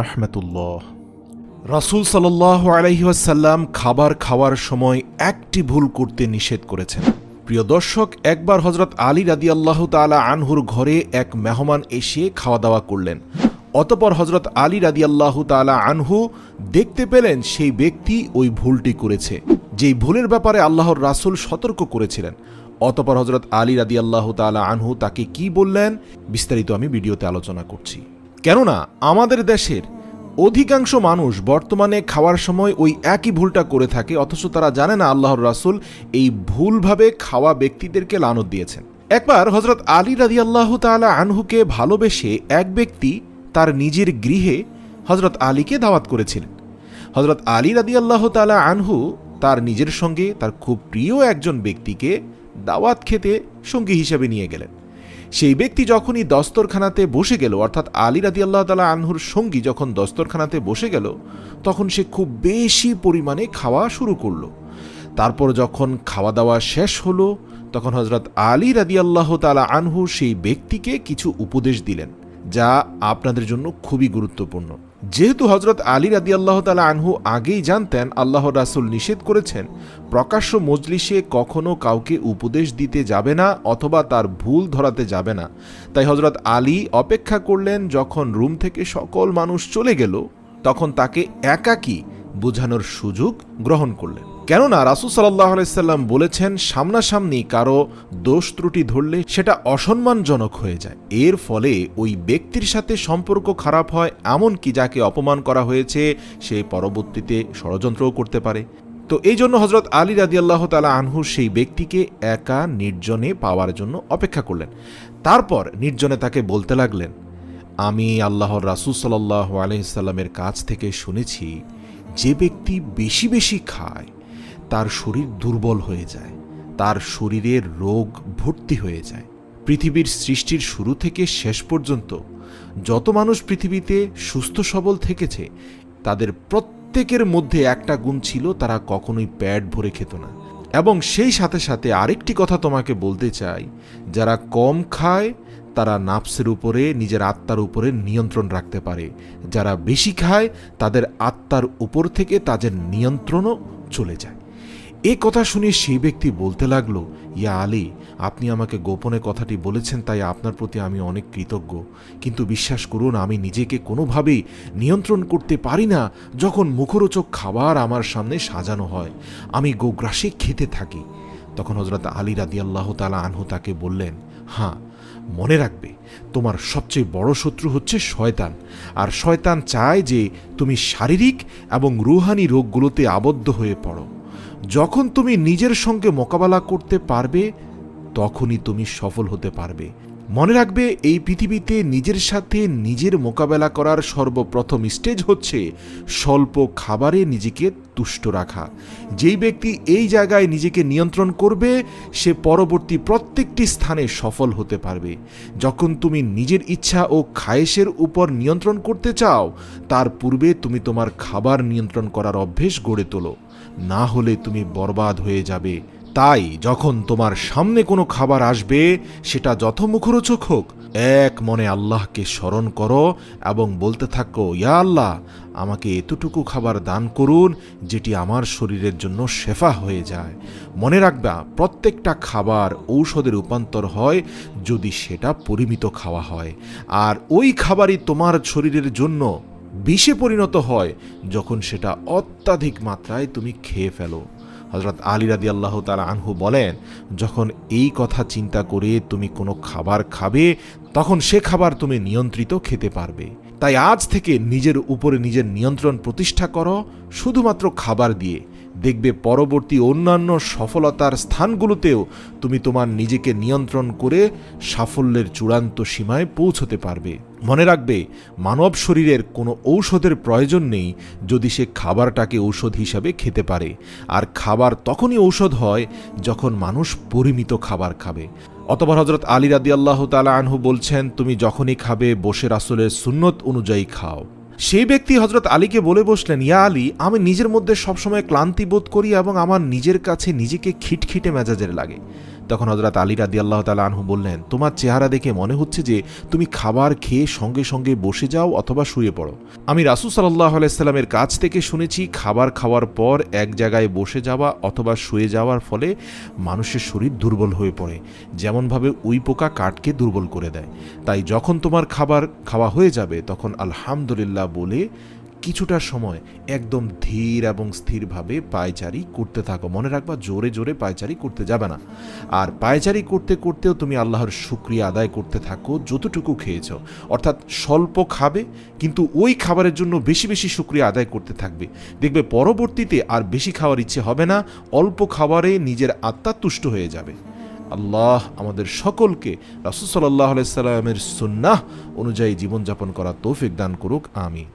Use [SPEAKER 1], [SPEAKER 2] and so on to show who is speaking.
[SPEAKER 1] রাহমাতুল্লাহ। রাসূল সাল্লাল্লাহু আলাইহি ওয়াসাল্লাম খাবার খাওয়ার সময় একটি ভুল করতে নিষেধ করেছেন। প্রিয় দর্শক, একবার হযরত আলী রাদিয়াল্লাহু তাআলা আনহুর ঘরে এক মেহমান এসে খাওয়া দাওয়া করলেন। অতঃপর হযরত আলী রাদিয়াল্লাহু তাআলা আনহু দেখতে পেলেন সেই ব্যক্তি ওই ভুলটি করেছে, যেই ভুলের ব্যাপারে আল্লাহর রাসূল সতর্ক করেছিলেন। অতঃপর হযরত আলী রাদিয়াল্লাহু তাআলা আনহু তাকে কি বললেন, বিস্তারিত আমি ভিডিওতে আলোচনা করছি। কেননা আমাদের দেশের অধিকাংশ মানুষ বর্তমানে খাওয়ার সময় ওই একই ভুলটা করে থাকে, অথচ তারা জানে না আল্লাহর রাসূল এই ভুলভাবে খাওয়া ব্যক্তিদেরকে লানত দিয়েছেন। একবার হযরত আলী রাদিয়াল্লাহু তাআলা আনহুকে ভালোবেসে এক ব্যক্তি তার নিজের গৃহে হযরত আলীকে দাওয়াত করেছিলেন। হযরত আলী রাদিয়াল্লাহু তাআলা আনহু তার নিজের সঙ্গে তার খুব প্রিয় একজন ব্যক্তিকে দাওয়াত খেতে সঙ্গী হিসেবে নিয়ে গেলেন। সেই ব্যক্তি যখনই দস্তরখানাতে বসে গেল, অর্থাৎ আলী রাদিয়াল্লাহু তাআলা আনহুর সঙ্গী যখন দস্তরখানাতে বসে গেল, তখন সে খুব বেশি পরিমাণে খাওয়া শুরু করল। তারপর যখন খাওয়া দাওয়া শেষ হলো, তখন হযরত আলী রাদিয়াল্লাহু তাআলা আনহু সেই ব্যক্তিকে কিছু উপদেশ দিলেন, যা আপনাদের জন্য খুবই গুরুত্বপূর্ণ। যেহেতু হযরত আলী রাদিয়াল্লাহু তাআলা আনহু আগেই জানতেন আল্লাহর রাসূল নিষেধ করেছেন প্রকাশ্য মজলিসে কখনো কাউকে উপদেশ দিতে যাবে না অথবা তার ভুল ধরাতে যাবে না, তাই হযরত আলী অপেক্ষা করলেন যখন রুম থেকে সকল মানুষ চলে গেল, তখন তাকে একাকী বোঝানোর সুযোগ গ্রহণ করলেন। কেননা রাসূল সাল্লাল্লাহু আলাইহি সাল্লাম বলেছেন, সামনাসামনি কারো দোষ ত্রুটি ধরলে সেটা অসম্মানজনক হয়ে যায়। এর ফলে ওই ব্যক্তির সাথে সম্পর্ক খারাপ হয়, এমনকি যাকে অপমান করা হয়েছে সে পরবর্তীতে ষড়যন্ত্রও করতে পারে। তো এই জন্য হযরত আলী রাদিয়াল্লাহু তাআলা আনহু সেই ব্যক্তিকে একা নির্জনে পাওয়ার জন্য অপেক্ষা করলেন। তারপর নির্জনে তাকে বলতে লাগলেন, আমি আল্লাহর রাসূল সাল্লাল্লাহু আলাইহি সাল্লামের কাছ থেকে শুনেছি, যে ব্যক্তি বেশি বেশি খায় তার শরীর দুর্বল হয়ে যায়, তার শরীরের রোগ ভর্তি হয়ে যায়। পৃথিবীর সৃষ্টির শুরু থেকে শেষ পর্যন্ত যত মানুষ পৃথিবীতে সুস্থ সবল থেকেছে, তাদের প্রত্যেকের মধ্যে একটা গুণ ছিল, তারা কখনোই পেট ভরে খেত না। এবং সেই সাথে সাথে আরেকটি কথা তোমাকে বলতে চাই, যারা কম খায় তারা নাফসের উপরে, নিজের আত্মার উপরে নিয়ন্ত্রণ রাখতে পারে। যারা বেশি খায় তাদের আত্মার উপর থেকে তাদের নিয়ন্ত্রণও চলে যায়। এই কথা শুনে সেই ব্যক্তি বলতে লাগলো, ইয়া আলী, আপনি আমাকে গোপনে কথাটি বলেছেন, তাই আপনার প্রতি আমি অনেক কৃতজ্ঞ। কিন্তু বিশ্বাস করুন, আমি নিজেকে কোনোভাবেই নিয়ন্ত্রণ করতে পারি না। যখন মুখরোচক খাবার আমার সামনে সাজানো হয়, আমি গোগ্রাসে খেতে থাকি। তখন হযরত আলী রাদিয়াল্লাহু তাআলা আনহু তাকে বললেন, হ্যাঁ, মনে রাখবে, তোমার সবচেয়ে বড় শত্রু হচ্ছে শয়তান। আর শয়তান চায় যে তুমি শারীরিক এবং রূহানি রোগগুলোতে আবদ্ধ হয়ে পড়ো। যখন তুমি নিজের সঙ্গে মোকাবেলা করতে পারবে, তখনই তুমি সফল হতে পারবে। মনে রাখবে, এই পৃথিবীতে নিজের সাথে নিজের মোকাবেলা করার সর্বপ্রথম স্টেজ হচ্ছে স্বল্প খাবারে নিজেকে তুষ্ট রাখা। যেই ব্যক্তি এই জায়গায় নিজেকে নিয়ন্ত্রণ করবে, সে পরবর্তী প্রত্যেকটি স্থানে সফল হতে পারবে। যখন তুমি নিজের ইচ্ছা ও খায়েশের উপর নিয়ন্ত্রণ করতে চাও, তার পূর্বে তুমি তোমার খাবার নিয়ন্ত্রণ করার অভ্যেস গড়ে তোলো, না হলে তুমি বরবাদ হয়ে যাবে। তাই যখন তোমার সামনে কোনো খাবার আসবে, সেটা যত মুখরোচক হোক, এক মনে আল্লাহকে স্মরণ করো এবং বলতে থাকো, ইয়া আল্লাহ, আমাকে এতটুকু খাবার দান করুন যেটি আমার শরীরের জন্য শেফা হয়ে যায়। মনে রাখবা, প্রত্যেকটা খাবার ঔষধে রূপান্তর হয় যদি সেটা পরিমিত খাওয়া হয়, আর ওই খাবারই তোমার শরীরের জন্য বিষে পরিণত হয় যখন সেটা অত্যাধিক মাত্রায় তুমি খেয়ে ফেলো। হযরত আলী রাদিয়াল্লাহু তাআলা আনহু বলেন, যখন এই কথা চিন্তা করে তুমি কোনো খাবার খাবে, তখন সে খাবার তুমি নিয়ন্ত্রিত খেতে পারবে। তাই আজ থেকে নিজের উপরে নিজের নিয়ন্ত্রণ প্রতিষ্ঠা করো, শুধুমাত্র খাবার দিয়ে। দেখবে পরবর্তী অন্যান্য সফলতার স্থানগুলোতেও তুমি তোমার নিজেকে নিয়ন্ত্রণ করে সাফল্যের চূড়ান্ত সীমায় পৌঁছতে পারবে। মনে রাখবে, মানব শরীরের কোনো ঔষধের প্রয়োজন নেই যদি সে খাবারটাকে ঔষধ হিসাবে খেতে পারে। আর খাবার তখনই ঔষধ হয় যখন মানুষ পরিমিত খাবার খাবে। অতঃপর হযরত আলী রাদিয়াল্লাহু তাআলা আনহু বলছেন, তুমি যখনই খাবে বসে রাসূলের সুন্নত অনুযায়ী খাও। সেই ব্যক্তি হযরত আলীকে বলে বসলেন, ইয়া আলী, আমি নিজের মধ্যে সবসময় ক্লান্তি বোধ করি এবং আমার নিজের কাছে নিজেকে খিটখিটে মেজাজের লাগে। তখন হযরত আলী রাদিয়াল্লাহু তাআলা আনহু বললেন, তোমার চেহারা দেখে মনে হচ্ছে যে তুমি খাবার খেয়ে সঙ্গে সঙ্গে বসে যাও অথবা শুয়ে পড়ো। আমি রাসূল সাল্লাল্লাহু আলাইহি সাল্লামের কাছ থেকে শুনেছি খাবার খাওয়ার পর এক জায়গায় বসে যাওয়া অথবা শুয়ে যাওয়ার ফলে মানুষের শরীর দুর্বল হয়ে পড়ে, যেমনভাবে উই পোকা কাঠকে দুর্বল করে দেয়। তাই যখন তোমার খাবার খাওয়া হয়ে যাবে তখন আলহামদুলিল্লাহ বলে কিছুটা সময় একদম ধীর এবং স্থিরভাবে পায়চারি করতে থাকো। মনে রাখবা, জোরে জোরে পায়চারি করতে যাবে না। আর পায়চারি করতে করতেও তুমি আল্লাহর শুকরিয়া আদায় করতে থাকো যতটুকু খেয়েছো, অর্থাৎ স্বল্প খাবে কিন্তু ওই খাবারের জন্য বেশি বেশি শুকরিয়া আদায় করতে থাকবে। দেখবে পরবর্তীতে আর বেশি খাওয়ার ইচ্ছে হবে না, অল্প খাবারে নিজের আত্মা তুষ্ট হয়ে যাবে। আল্লাহ আমাদের সকলকে রাসূল সাল্লাল্লাহু আলাইহি সাল্লামের সুন্নাহ অনুযায়ী জীবনযাপন করার তৌফিক দান করুক, আমিন।